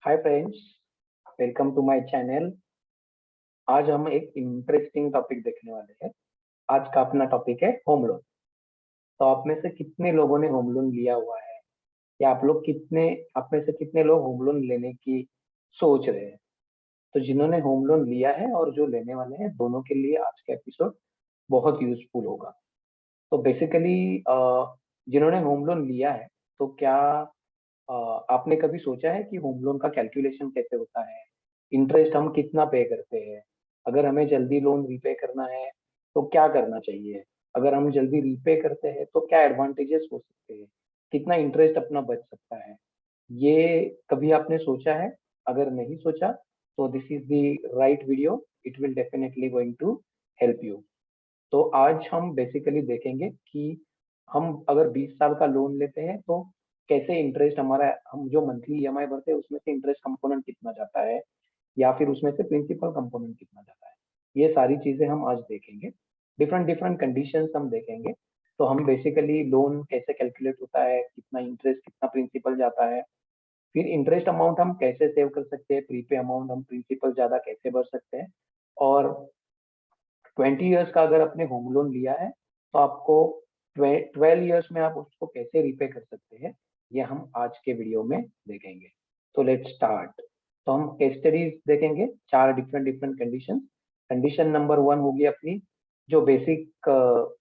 Hi friends, welcome to my channel. आज हम एक इंटरेस्टिंग टॉपिक देखने वाले हैं। आज का अपना टॉपिक है होम लोन। तो आप में से कितने लोगों ने होम लोन लिया हुआ है, या आप में से कितने लोग होम लोन लेने की सोच रहे हैं? तो जिन्होंने होम लोन लिया है और जो लेने वाले हैं, दोनों के लिए आज का एपिसोड बहुत यूजफुल होगा। तो बेसिकली जिन्होंने होम लोन लिया है, तो क्या अ, आपने कभी सोचा है कि होम लोन का कैलकुलेशन कैसे होता है? इंटरेस्ट हम कितना पे करते हैं? अगर हमें जल्दी लोन रीपे करना है तो क्या करना चाहिए? अगर हम जल्दी रीपे करते हैं तो क्या एडवांटेजेस हो सकते हैं? कितना इंटरेस्ट अपना बच सकता है? ये कभी आपने सोचा है? अगर नहीं सोचा तो this is the right video. It will definitely going to help you. तो आज हम बेसिकली देखेंगे कि हम अगर 20 साल का लोन लेते हैं तो कैसे इंटरेस्ट हमारा, हम जो मंथली ईएमआई भरते हैं उसमें से इंटरेस्ट कंपोनेंट कितना जाता है, या फिर उसमें से प्रिंसिपल कंपोनेंट कितना जाता है। ये सारी चीजें हम आज देखेंगे। डिफरेंट डिफरेंट कंडीशंस हम देखेंगे। तो हम बेसिकली लोन कैसे कैलकुलेट होता है, कितना इंटरेस्ट कितना प्रिंसिपल जाता है, फिर इंटरेस्ट अमाउंट हम कैसे सेव कर सकते हैं, प्रीपे अमाउंट हम प्रिंसिपल ज्यादा कैसे भर सकते हैं, और 20 इयर्स का अगर आपने होम लोन लिया है तो आपको 12 इयर्स में आप उसको कैसे रिपे कर सकते हैं, ये हम आज के वीडियो में देखेंगे। तो लेट्स स्टार्ट। तो हम केस स्टडीज देखेंगे, चार different different condition. Condition number 1 होगी अपनी, जो बेसिक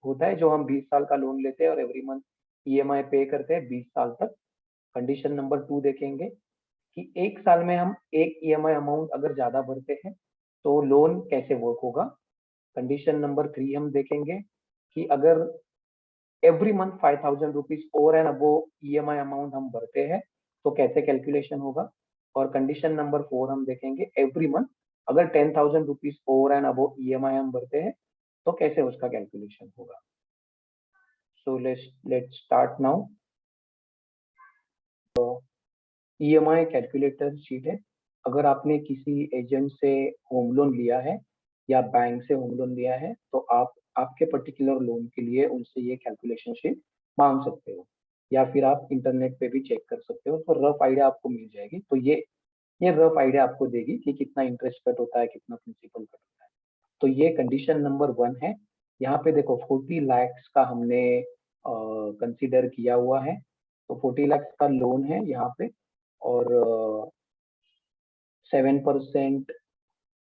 होता है, जो हम 20 साल का लोन लेते हैं और एवरी मंथ ईएमआई पे करते हैं 20 साल तक। कंडीशन नंबर 2 देखेंगे कि एक साल में हम एक ईएमआई अमाउंट अगर ज्यादा भरते हैं तो लोन कैसे वर्क होगा। कंडीशन नंबर 3 हम देखेंगे कि अगर every month 5,000 rupees over and above EMI amount हम भरते हैं तो कैसे कैलकुलेशन होगा। और कंडीशन नंबर 4 हम देखेंगे, एवरी मंथ अगर 10,000 rupees over and above EMI हम भरते हैं तो कैसे उसका कैलकुलेशन होगा। So let's start now. EMI calculator sheet है। अगर आपने किसी एजेंट से होम लोन लिया है या बैंक से होम लोन लिया है तो आप आपके पर्टिकुलर लोन के लिए उनसे ये कैलकुलेशन शीट मांग सकते हो, या फिर आप इंटरनेट पे भी चेक कर सकते हो। तो रफ आइडिया आपको मिल जाएगी। तो ये रफ आइडिया आपको देगी कि कितना इंटरेस्ट कट होता है, कितना प्रिंसिपल कट होता है। तो ये कंडीशन नंबर 1 है। यहाँ पे देखो 40 lakhs का हमने कंसिडर किया हुआ है। तो 40 lakhs का लोन है यहाँ पे, और 7%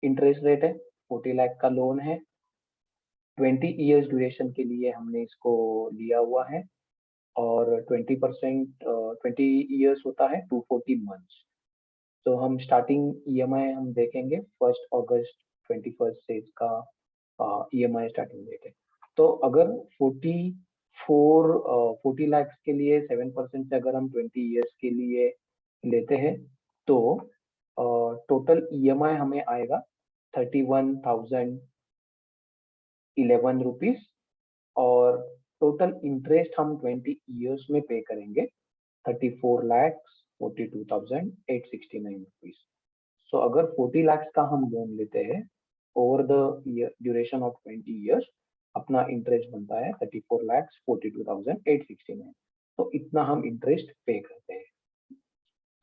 इंटरेस्ट रेट है। 40 लाख का लोन है। 20 इयर्स ड्यूरेशन के लिए हमने इसको लिया हुआ है, और 20 इयर्स होता है 240 मंथ्स। तो हम स्टार्टिंग ईएमआई हम देखेंगे 1 अगस्त 21 से इसका ईएमआई स्टार्टिंग डेट है। तो अगर 40 लाख के लिए 7% से अगर हम 20 इयर्स के लिए लेते हैं तो टोटल ईएमआई हमें आएगा 31,011 रुपीज, और टोटल इंटरेस्ट हम 20 इयर्स में पे करेंगे 34,42,869 रुपीज। सो अगर 40 lakhs का हम लोन लेते हैं over the duration of 20 years, अपना इंटरेस्ट बनता है 34,42,869। तो इतना हम इंटरेस्ट पे करते हैं।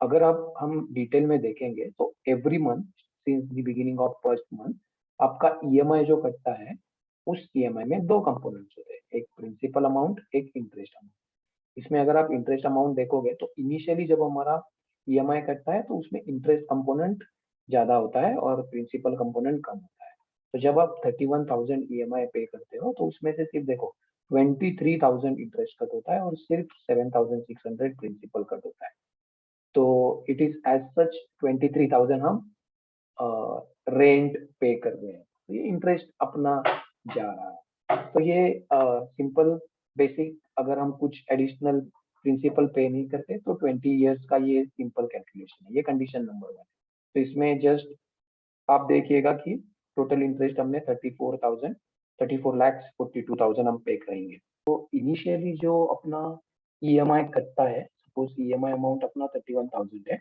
अगर आप हम डिटेल में देखेंगे तो every month since the beginning of first month आपका ईएमआई जो कटता है, उस ईएमआई में दो कंपोनेंट्स होते हैं, एक प्रिंसिपल अमाउंट, एक इंटरेस्ट अमाउंट। इसमें अगर आप इंटरेस्ट अमाउंट देखोगे तो इनिशियली जब हमारा ईएमआई कटता है तो उसमें इंटरेस्ट कंपोनेंट ज्यादा होता है और प्रिंसिपल कंपोनेंट कम होता है। तो जब आप 31,000 ईएमआई पे करते हो तो उसमें से सिर्फ देखो 23,000 इंटरेस्ट कट होता है और सिर्फ 7,600 प्रिंसिपल कट होता है। तो इट इज एज सच 23,000 हम रेंट पे कर रहे हैं, तो ये इंटरेस्ट अपना जा रहा है। तो ये सिंपल बेसिक, अगर हम कुछ एडिशनल प्रिंसिपल पे नहीं करते तो 20 इयर्स का ये सिंपल कैलकुलेशन है। ये कंडीशन नंबर 1। तो इसमें जस्ट आप देखिएगा कि टोटल इंटरेस्ट हमने 34 लाख 42,000 हम पे करेंगे। तो इनिशियली जो अपना ईएमआई कटता है, सपोज ईएमआई अमाउंट अपना 31,000 है,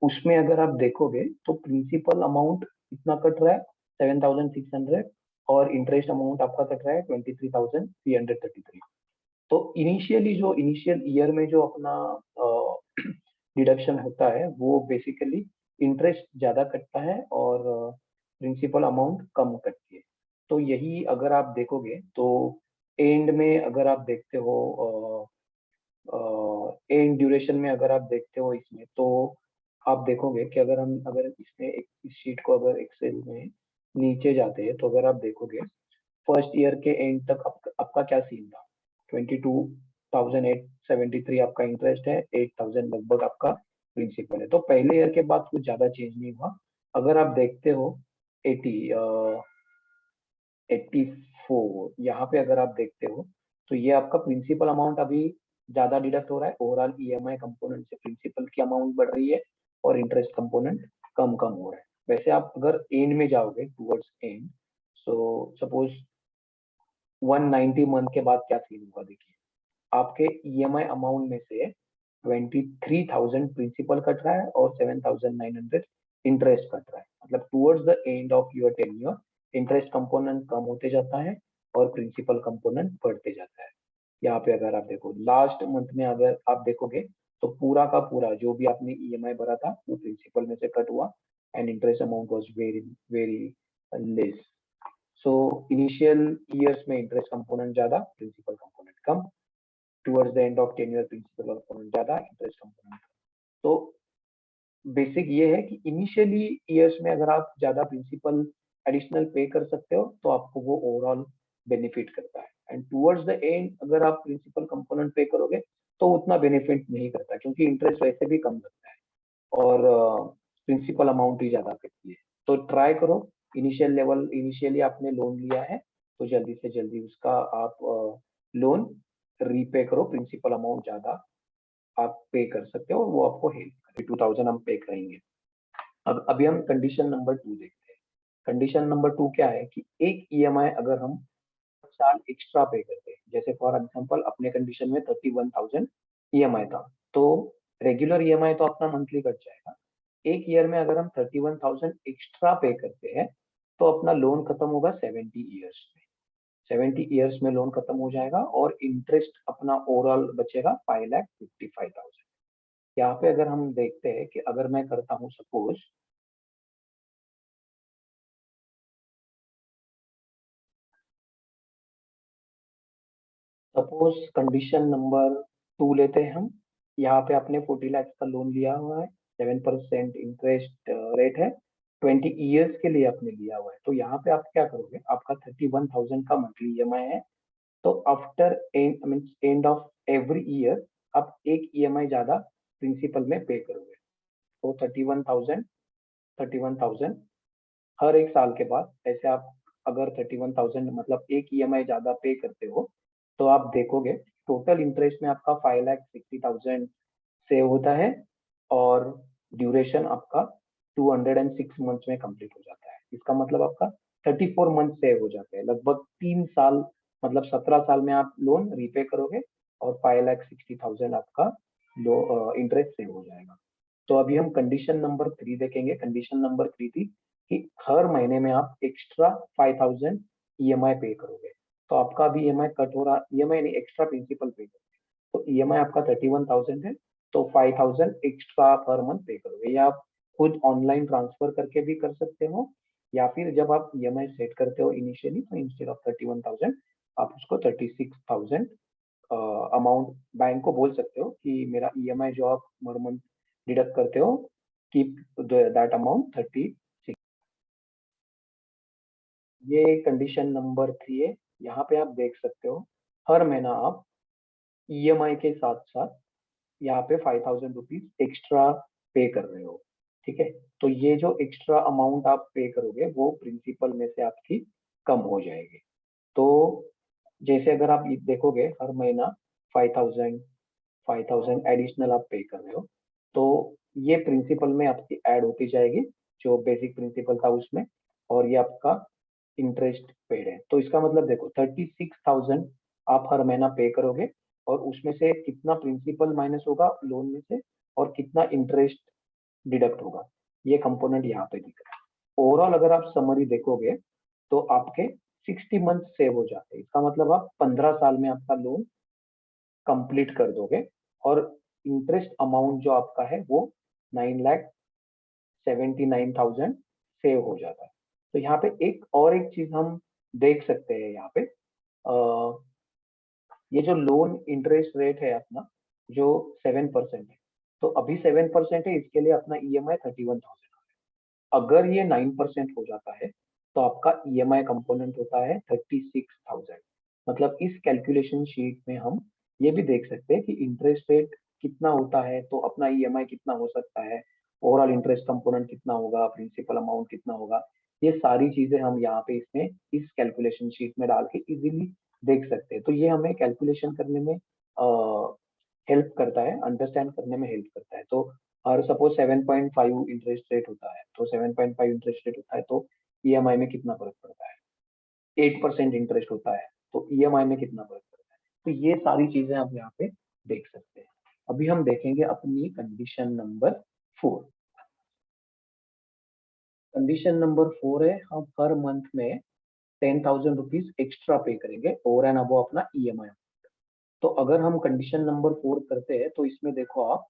उसमें अगर आप देखोगे तो प्रिंसिपल अमाउंट कितना कट रहा है, 7,600, और इंटरेस्ट अमाउंट आपका कट रहा है 23,333। तो इनिशियली जो इनिशियल ईयर में जो अपना डिडक्शन होता है वो बेसिकली इंटरेस्ट ज्यादा कटता है और प्रिंसिपल अमाउंट कम कटती है। तो यही अगर आप देखोगे तो एंड में अगर आप देखते हो, एंड ड्यूरेशन में अगर आप देखते हो इसमें, तो आप देखोगे कि अगर इसमें इस शीट को अगर एक्सेल में नीचे जाते हैं, तो अगर आप देखोगे फर्स्ट ईयर के एंड तक आपका क्या सीन था। 22,873 आपका इंटरेस्ट है, 8,000 लगभग आपका प्रिंसिपल है। तो पहले ईयर के बाद कुछ ज्यादा चेंज नहीं हुआ। अगर आप देखते हो 84 यहाँ पे अगर आप देखते हो, तो ये आपका प्रिंसिपल अमाउंट अभी ज्यादा डिडक्ट हो रहा है। ओवरऑल ईएमआई कंपोनेंट से प्रिंसिपल की अमाउंट बढ़ रही है और इंटरेस्ट कंपोनेंट कम कम हो रहा है। वैसे आप अगर एंड में जाओगे, towards and, so suppose 190 month के बाद क्या सीन होगा, देखिए आपके ईएमआई अमाउंट में से 23,000 प्रिंसिपल कट रहा है और 7,900 इंटरेस्ट कट रहा है। मतलब towards the end of your tenure interest component कम होते जाता है और प्रिंसिपल कंपोनेंट बढ़ते जाता है। यहाँ पे अगर आप देखो लास्ट मंथ में अगर आप देखोगे, तो पूरा का पूरा जो भी आपने ईएमआई भरा था वो प्रिंसिपल में से कट हुआ and interest amount was very very less. So initial years में इंटरेस्ट कंपोनेंट ज्यादा, प्रिंसिपल कंपोनेंट कम। Towards the end of tenure principal component ज्यादा, इंटरेस्ट कंपोनेंट कम। तो बेसिक ये है कि इनिशियली ईयर्स में अगर आप ज्यादा प्रिंसिपल एडिशनल पे कर सकते हो, तो आपको वो ओवरऑल बेनिफिट करता है। एंड टुवर्ड्स द एंड अगर आप प्रिंसिपल कंपोनेंट पे करोगे, तो उतना बेनिफिट नहीं करता, क्योंकि इंटरेस्ट वैसे भी कम लगता है और प्रिंसिपल अमाउंट ही ज्यादा करती है। तो ट्राई करो, इनिशियल लेवल, इनिशियली आपने लोन लिया है तो जल्दी से जल्दी उसका आप लोन रीपे करो। प्रिंसिपल अमाउंट ज्यादा आप पे कर सकते हो और वो आपको हेल्प करे। 2,000 हम पे करेंगे। अब अभी हम कंडीशन नंबर 2 देखते हैं। कंडीशन नंबर 2 क्या है कि एक ईएमआई अगर हम साल एक्स्ट्रा पे करते हैं, जैसे फॉर एग्जांपल अपने कंडीशन में 31,000 ईएमआई था, तो रेगुलर ईएमआई तो अपना मंथली कट जाएगा। एक ईयर में अगर हम 31,000 एक्स्ट्रा पे करते हैं, तो अपना लोन खत्म होगा 70 ईयर्स में। 70 ईयर्स में लोन खत्म हो जाएगा और इंटरेस्ट अपना ओवरऑल बचेगा 5,55,000। यहाँ पे अगर हम देखते हैं कि अगर मैं करता हूँ सपोज कंडीशन नंबर 2 लेते हैं हम। यहाँ पे आपने 40 लाख का लोन लिया हुआ है, 7% इंटरेस्ट रेट है, 20 ईयर्स के लिए आपने लिया हुआ है। तो यहाँ पे आप क्या करोगे, आपका 31,000 का मंथली ईएमआई है। तो after and mean end of every year आप एक ईएमआई ज्यादा प्रिंसिपल में पे करोगे। तो 31,000 हर एक साल के बाद ऐसे आप अगर 31,000 मतलब एक ईएमआई ज्यादा पे करते हो, तो आप देखोगे टोटल इंटरेस्ट में आपका 5,60,000 सेव होता है और ड्यूरेशन आपका 206 मंथ में कंप्लीट हो जाता है। इसका मतलब आपका 34 मंथ सेव हो जाते हैं, लगभग 3 साल, मतलब 17 साल में आप लोन रीपे करोगे और 5,60,000 आपका इंटरेस्ट सेव हो जाएगा। तो अभी हम कंडीशन नंबर 3 देखेंगे। कंडीशन नंबर 3 थी कि हर महीने में आप एक्स्ट्रा 5,000 ईएमआई पे करोगे। तो आपका अभी ईएमआई कट हो रहा, ईएमआई नहीं, एक्स्ट्रा प्रिंसिपल पे करोगे। तो ईएमआई आपका 31,000 है, तो 5,000 एक्स्ट्रा पर मंथ पे करोगे। या आप खुद ऑनलाइन ट्रांसफर करके भी कर सकते हो, या फिर जब आप ईएमआई सेट करते हो इनिशियली, तो इंस्टेड ऑफ 31,000 आप उसको 36,000 अमाउंट बैंक को बोल सकते हो कि मेरा ईएमआई जो आप हर मंथ डिडक्ट करते हो, कीप दैट अमाउंट 36। ये कंडीशन नंबर 3 है। यहाँ पे आप देख सकते हो हर महीना आप ईएमआई के साथ साथ यहाँ पे 5,000 रुपीज एक्स्ट्रा पे कर रहे हो। ठीक है, तो ये जो एक्स्ट्रा अमाउंट आप पे करोगे वो प्रिंसिपल में से आपकी कम हो जाएगी। तो जैसे अगर आप ये देखोगे हर महीना 5,000 5,000 एडिशनल आप पे कर रहे हो, तो ये प्रिंसिपल में आपकी ऐड होती जाएगी, जो बेसिक प्रिंसिपल था उसमें, और ये आपका इंटरेस्ट पेड है। तो इसका मतलब देखो 36,000 आप हर महीना पे करोगे और उसमें से कितना प्रिंसिपल माइनस होगा लोन में से और कितना इंटरेस्ट डिडक्ट होगा, ये कंपोनेंट यहाँ पे दिख रहा है। ओवरऑल अगर आप समरी देखोगे, तो आपके 60 मंथ सेव हो जाते हैं। इसका मतलब आप 15 साल में आपका लोन कंप्लीट कर दोगे और इंटरेस्ट अमाउंट जो आपका है वो 9,60,000 79,000 सेव हो जाता है। तो यहाँ पे एक चीज हम देख सकते हैं यहाँ पे, ये जो लोन इंटरेस्ट रेट है अपना, जो 7% है, तो अभी 7% है, इसके लिए अपना EMI 31,000। अगर ये 9% हो जाता है तो आपका EMI कंपोनेंट होता है 36,000। मतलब इस कैलकुलेशन शीट में हम ये भी देख सकते हैं कि इंटरेस्ट रेट कितना होता है तो अपना EMI कितना हो सकता है, ओवरऑल इंटरेस्ट कंपोनेंट कितना होगा, प्रिंसिपल अमाउंट कितना होगा। ये सारी चीजें हम यहाँ पे इसमें इस कैलकुलेशन शीट में डाल के इजीली देख सकते हैं। तो ये हमें कैलकुलेशन करने में हेल्प करता है, अंडरस्टैंड करने में हेल्प करता है। तो और सपोज 7.5 इंटरेस्ट रेट होता है, तो 7.5 इंटरेस्ट रेट होता है तो EMI में कितना फर्क पड़ता है, 8% इंटरेस्ट होता है तो EMI में कितना फर्क पड़ता है। तो ये सारी चीजें आप यहाँ पे देख सकते हैं। अभी हम देखेंगे अपनी कंडीशन नंबर 4। कंडीशन नंबर 4 है, हम हर मंथ में 10,000 रुपीज एक्स्ट्रा पे करेंगे ओवर एंड अबव अपना EMI। तो अगर हम कंडीशन नंबर 4 करते हैं तो इसमें देखो आप,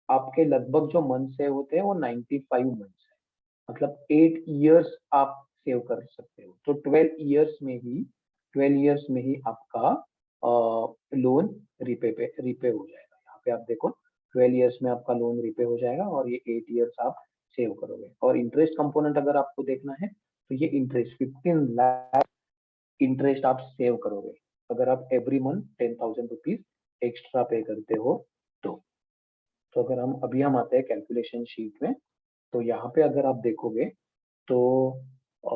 आपके लगभग जो मंथ्स है होते हैं वो 95 मंथ्स है, मतलब 8 इयर्स आप सेव कर सकते हो। तो 12 इयर्स में ही आपका लोन रिपे हो जाएगा। यहाँ पे आप देखो 12 इयर्स में आपका लोन रिपे हो जाएगा और ये 8 इयर्स आप सेव करोगे। और इंटरेस्ट कंपोनेंट अगर आपको देखना है तो ये इंटरेस्ट 15 लाख इंटरेस्ट आप सेव करोगे अगर आप एवरी मंथ 10,000 रुपीज एक्स्ट्रा पे करते हो। तो अगर हम आते हैं कैलकुलेशन शीट में, तो यहाँ पे अगर आप देखोगे तो अ,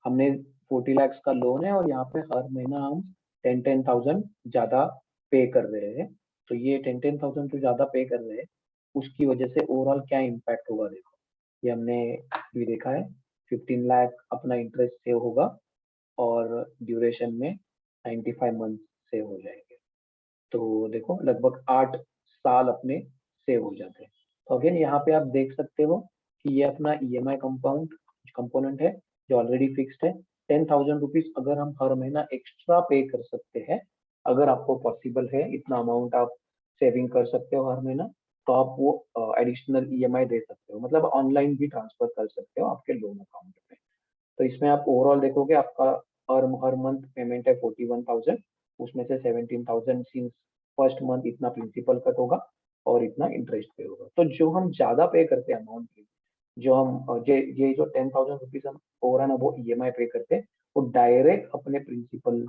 हमने 40 लाख का लोन है और यहाँ पे हर महीना हम 10,000 ज्यादा पे कर रहे हैं। तो ये 10,000 जो ज्यादा पे कर रहे हैं उसकी वजह से ओवरऑल क्या इम्पैक्ट होगा, देखो ये हमने भी देखा है, 15 लाख अपना इंटरेस्ट सेव होगा और ड्यूरेशन में 95 मंथ सेव हो जाएंगे। तो देखो लगभग 8 साल अपने सेव हो जाते हैं। तो अगेन यहाँ पे आप देख सकते हो कि ये अपना EMI कंपोनेंट है जो ऑलरेडी फिक्स्ड है। 10,000 रुपीज अगर हम हर महीना एक्स्ट्रा पे कर सकते हैं, अगर आपको पॉसिबल है इतना अमाउंट आप सेविंग कर सकते हो हर महीना, तो आप वो एडिशनल EMI दे सकते हो, मतलब ऑनलाइन भी ट्रांसफर कर सकते हो आपके लोन अकाउंट में। तो इसमें आप ओवरऑल देखोगे आपका हर मंथ पेमेंट है 41,000, उसमें से 17,000 सिंस फर्स्ट मंथ इतना प्रिंसिपल कट होगा और इतना इंटरेस्ट पे होगा। तो जो हम ज्यादा पे करते हैं अमाउंट की, जो हम ये जो 10,000 रुपीज हम ओवर एंड वो EMI पे करते हैं, वो डायरेक्ट अपने प्रिंसिपल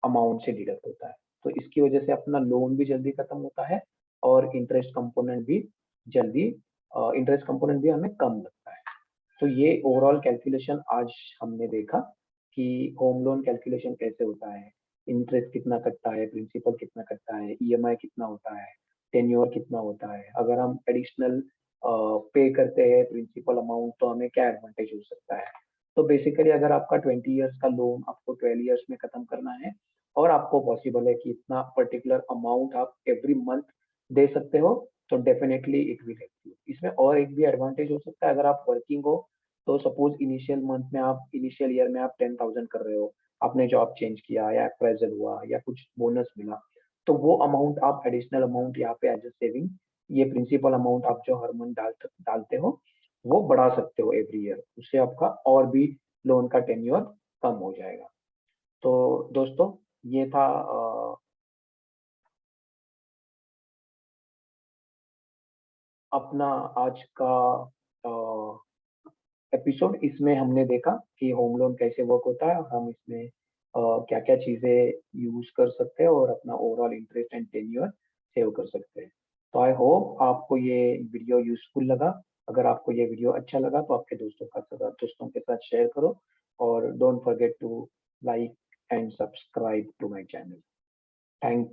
अमाउंट से डिडक्ट होता है। तो इसकी वजह से अपना लोन भी जल्दी खत्म होता है और जल्दी इंटरेस्ट कंपोनेंट भी हमें कम लगता है। तो ये ओवरऑल कैलकुलेशन आज हमने देखा कि होम लोन कैलकुलेशन कैसे होता है, इंटरेस्ट कितना कटता है, प्रिंसिपल कितना कटता है, EMI कितना होता है, टेन्योर कितना होता है, अगर हम एडिशनल पे करते हैं प्रिंसिपल अमाउंट तो हमें क्या एडवांटेज हो सकता है। तो बेसिकली अगर आपका 20 इयर्स का लोन आपको 12 इयर्स में खत्म करना है और आपको पॉसिबल है कि इतना पर्टिकुलर अमाउंट आप एवरी मंथ दे सकते हो, तो definitely it will help you. इसमें और एक भी एडवांटेज हो सकता है, अगर आप वर्किंग हो तो सपोज इनिशियल ईयर में आप 10,000 कर रहे हो, आपने जॉब चेंज किया या अप्रेजल हुआ या कुछ बोनस मिला, तो वो अमाउंट आप एडिशनल अमाउंट यहाँ पे एज अ सेविंग, ये प्रिंसिपल अमाउंट आप जो हर मंथ डालते हो वो बढ़ा सकते हो एवरी ईयर, उससे आपका और भी लोन का टेन्योर कम हो जाएगा। तो दोस्तों ये था अपना आज का एपिसोड। इसमें हमने देखा कि होम लोन कैसे वर्क होता है और हम इसमें क्या क्या चीजें यूज कर सकते हैं और अपना overall interest and tenure save कर सकते हैं। तो आई होप आपको ये वीडियो यूजफुल लगा। अगर आपको ये वीडियो अच्छा लगा तो आपके दोस्तों के साथ शेयर करो और don't forget to like and subscribe to my channel. Thank